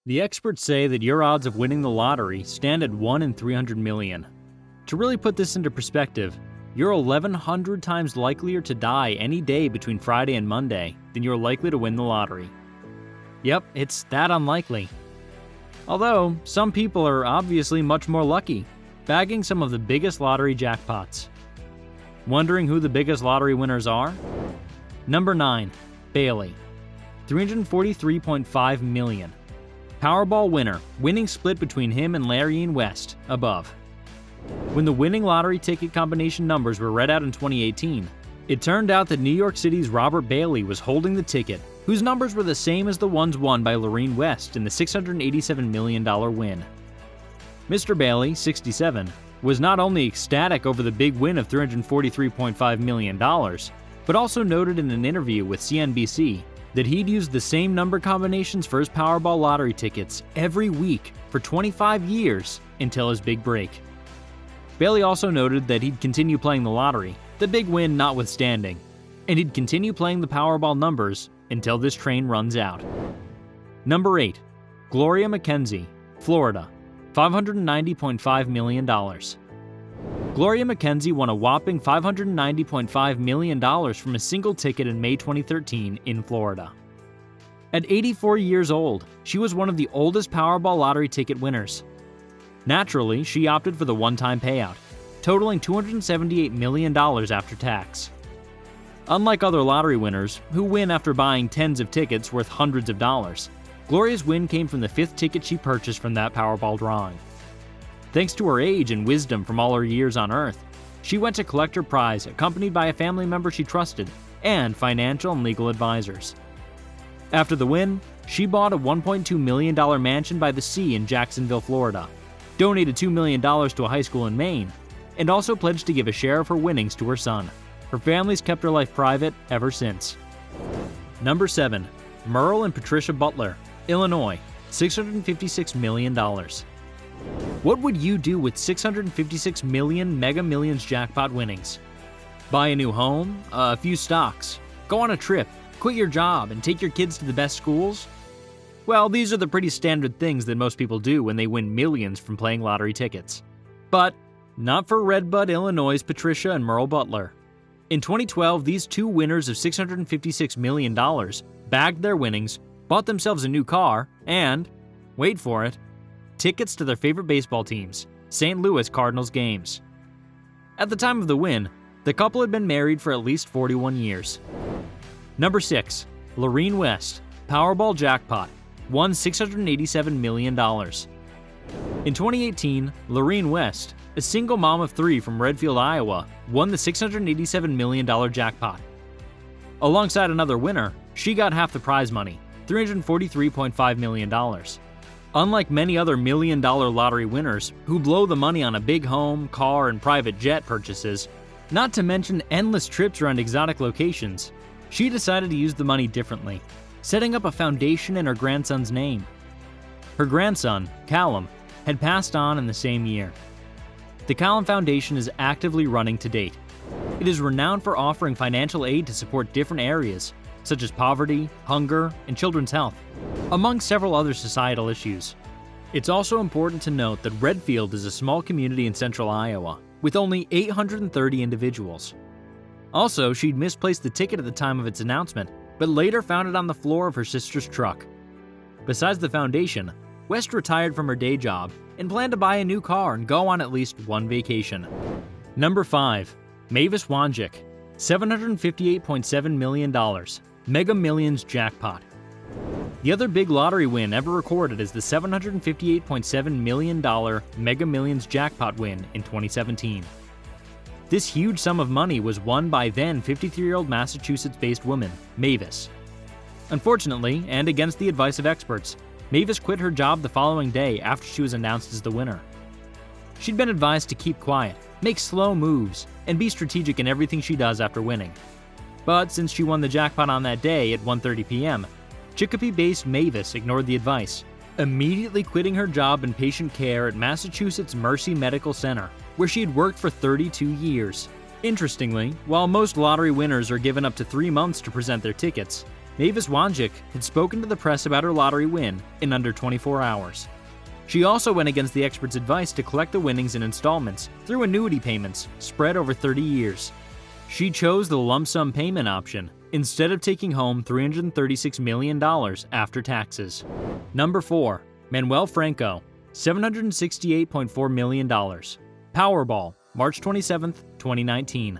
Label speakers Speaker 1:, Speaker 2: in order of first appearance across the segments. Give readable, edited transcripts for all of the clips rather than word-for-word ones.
Speaker 1: The experts say that your odds of winning the lottery stand at 1 in 300 million. To really put this into perspective, you're 1,100 times likelier to die any day between Friday and Monday than you're likely to win the lottery. Yep, it's that unlikely. Although, some people are obviously much more lucky, bagging some of the biggest lottery jackpots. Wondering who the biggest lottery winners are? Number 9, Bailey, 343.5 million. Powerball winner, winning split between him and Laureen West, above. When the winning lottery ticket combination numbers were read out in 2018, it turned out that New York City's Robert Bailey was holding the ticket, whose numbers were the same as the ones won by Laureen West in the $687 million win. Mr. Bailey, 67, was not only ecstatic over the big win of $343.5 million, but also noted in an interview with CNBC that he'd used the same number combinations for his Powerball lottery tickets every week for 25 years until his big break. Bailey also noted that he'd continue playing the lottery, the big win notwithstanding, and he'd continue playing the Powerball numbers until this train runs out. Number 8, Gloria McKenzie, Florida, $590.5 million. Gloria McKenzie won a whopping $590.5 million from a single ticket in May 2013 in Florida. At 84 years old, she was one of the oldest Powerball lottery ticket winners. Naturally, she opted for the one-time payout, totaling $278 million after tax. Unlike other lottery winners, who win after buying tens of tickets worth hundreds of dollars, Gloria's win came from the 5th ticket she purchased from that Powerball drawing. Thanks to her age and wisdom from all her years on Earth, she went to collect her prize accompanied by a family member she trusted and financial and legal advisors. After the win, she bought a $1.2 million mansion by the sea in Jacksonville, Florida, donated $2 million to a high school in Maine, and also pledged to give a share of her winnings to her son. Her family's kept her life private ever since. Number 7, Merle and Patricia Butler, Illinois, $656 million. What would you do with 656 million Mega Millions jackpot winnings? Buy a new home, a few stocks, go on a trip, quit your job, and take your kids to the best schools? Well, these are the pretty standard things that most people do when they win millions from playing lottery tickets. But not for Redbud, Illinois' Patricia and Merle Butler. In 2012, these two winners of $656 million bagged their winnings, bought themselves a new car, and, wait for it, tickets to their favorite baseball teams, St. Louis Cardinals games. At the time of the win, the couple had been married for at least 41 years. Number 6, Laureen West, Powerball jackpot, won $687 million. In 2018, Laureen West, a single mom of 3 from Redfield, Iowa, won the $687 million jackpot. Alongside another winner, she got half the prize money, $343.5 million. Unlike many other million-dollar lottery winners who blow the money on a big home, car, and private jet purchases, not to mention endless trips around exotic locations, she decided to use the money differently, setting up a foundation in her grandson's name. Her grandson, Callum, had passed on in the same year. The Callum Foundation is actively running to date. It is renowned for offering financial aid to support different areas, such as poverty, hunger, and children's health, among several other societal issues. It's also important to note that Redfield is a small community in central Iowa, with only 830 individuals. Also, she'd misplaced the ticket at the time of its announcement, but later found it on the floor of her sister's truck. Besides the foundation, West retired from her day job and planned to buy a new car and go on at least one vacation. Number 5, Mavis Wong, $758.7 million, Mega Millions jackpot. The other big lottery win ever recorded is the $758.7 million Mega Millions jackpot win in 2017. This huge sum of money was won by then 53-year-old Massachusetts-based woman, Mavis. Unfortunately, and against the advice of experts, Mavis quit her job the following day after she was announced as the winner. She'd been advised to keep quiet, make slow moves, and be strategic in everything she does after winning. But since she won the jackpot on that day at 1:30 p.m., Chicopee-based Mavis ignored the advice, immediately quitting her job in patient care at Massachusetts Mercy Medical Center, where she had worked for 32 years. Interestingly, while most lottery winners are given up to 3 months to present their tickets, Mavis Wong had spoken to the press about her lottery win in under 24 hours. She also went against the experts' advice to collect the winnings in installments through annuity payments spread over 30 years. She chose the lump sum payment option instead of taking home $336 million after taxes. Number 4. Manuel Franco, $768.4 million. Powerball, March 27, 2019.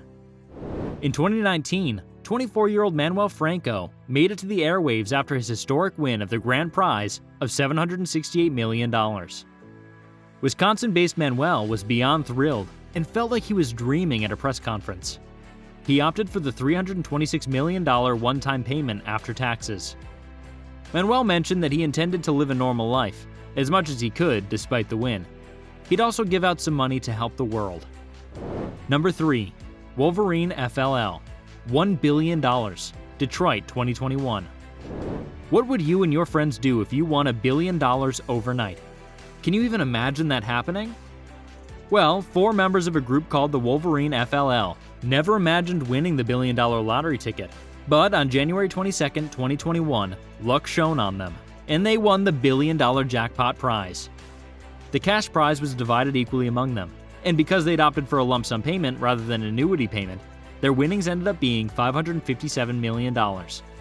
Speaker 1: In 2019, 24-year-old Manuel Franco made it to the airwaves after his historic win of the grand prize of $768 million. Wisconsin-based Manuel was beyond thrilled and felt like he was dreaming at a press conference. He opted for the $326 million one-time payment after taxes. Manuel mentioned that he intended to live a normal life, as much as he could despite the win. He'd also give out some money to help the world. Number 3. Wolverine FL, $1 billion. Detroit 2021. What would you and your friends do if you won $1 billion overnight? Can you even imagine that happening? Well, 4 members of a group called the Wolverine FL never imagined winning the $1 billion lottery ticket. But on January 22, 2021, luck shone on them, and they won the $1 billion jackpot prize. The cash prize was divided equally among them, and because they'd opted for a lump sum payment rather than an annuity payment, their winnings ended up being $557 million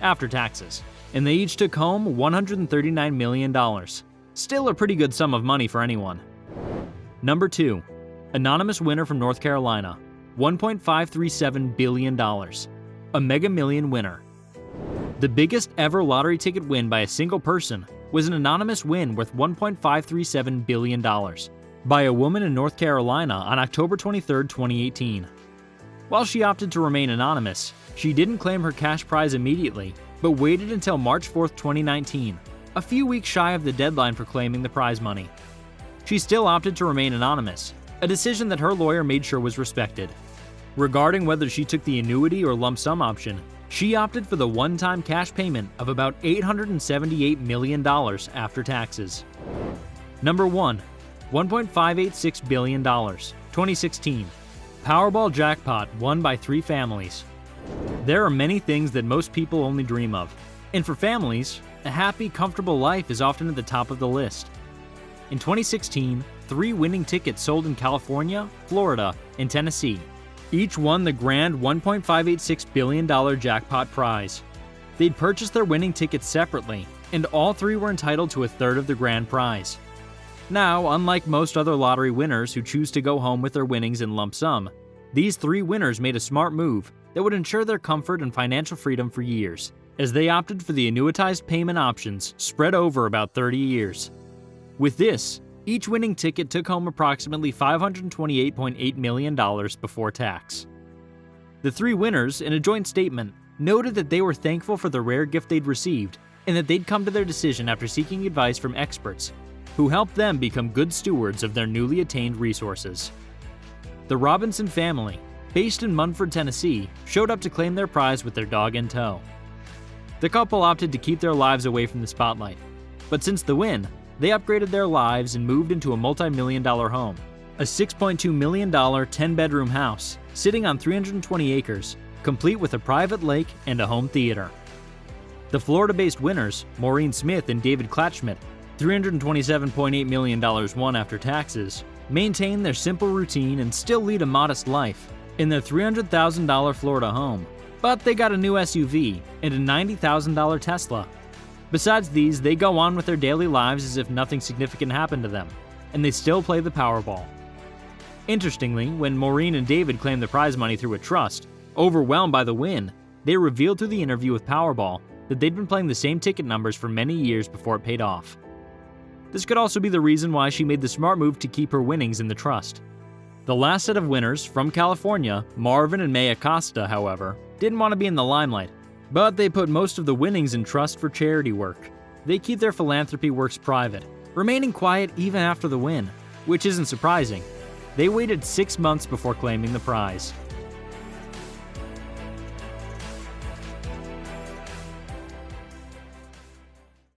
Speaker 1: after taxes, and they each took home $139 million. Still a pretty good sum of money for anyone. Number 2. Anonymous winner from North Carolina, $1.537 billion. A Mega Million winner. The biggest ever lottery ticket win by a single person was an anonymous win worth $1.537 billion by a woman in North Carolina on October 23, 2018. While she opted to remain anonymous, she didn't claim her cash prize immediately, but waited until March 4, 2019, a few weeks shy of the deadline for claiming the prize money. She still opted to remain anonymous, a decision that her lawyer made sure was respected. Regarding whether she took the annuity or lump sum option, she opted for the one-time cash payment of about $878 million after taxes. Number 1. $1.586 billion. 2016. Powerball jackpot won by 3 families. There are many things that most people only dream of, and for families, a happy, comfortable life is often at the top of the list. In 2016, 3 winning tickets sold in California, Florida, and Tennessee. Each won the grand $1.586 billion jackpot prize. They'd purchased their winning tickets separately, and all 3 were entitled to a third of the grand prize. Now, unlike most other lottery winners who choose to go home with their winnings in lump sum, these 3 winners made a smart move that would ensure their comfort and financial freedom for years, as they opted for the annuitized payment options spread over about 30 years. With this, each winning ticket took home approximately $528.8 million before tax. The 3 winners, in a joint statement, noted that they were thankful for the rare gift they'd received and that they'd come to their decision after seeking advice from experts who helped them become good stewards of their newly attained resources. The Robinson family, based in Munford, Tennessee, showed up to claim their prize with their dog in tow. The couple opted to keep their lives away from the spotlight, but since the win, they upgraded their lives and moved into a multi-million-dollar home, a $6.2 million 10-bedroom house sitting on 320 acres, complete with a private lake and a home theater. The Florida-based winners, Maureen Smith and David Klatschmidt, $327.8 million won after taxes, maintain their simple routine and still lead a modest life in their $300,000 Florida home, but they got a new SUV and a $90,000 Tesla. Besides these, they go on with their daily lives as if nothing significant happened to them, and they still play the Powerball. Interestingly, when Maureen and David claimed the prize money through a trust, overwhelmed by the win, they revealed through the interview with Powerball that they'd been playing the same ticket numbers for many years before it paid off. This could also be the reason why she made the smart move to keep her winnings in the trust. The last set of winners, from California, Marvin and May Acosta, however, didn't want to be in the limelight, but they put most of the winnings in trust for charity work. They keep their philanthropy works private, remaining quiet even after the win, which isn't surprising. They waited 6 months before claiming the prize.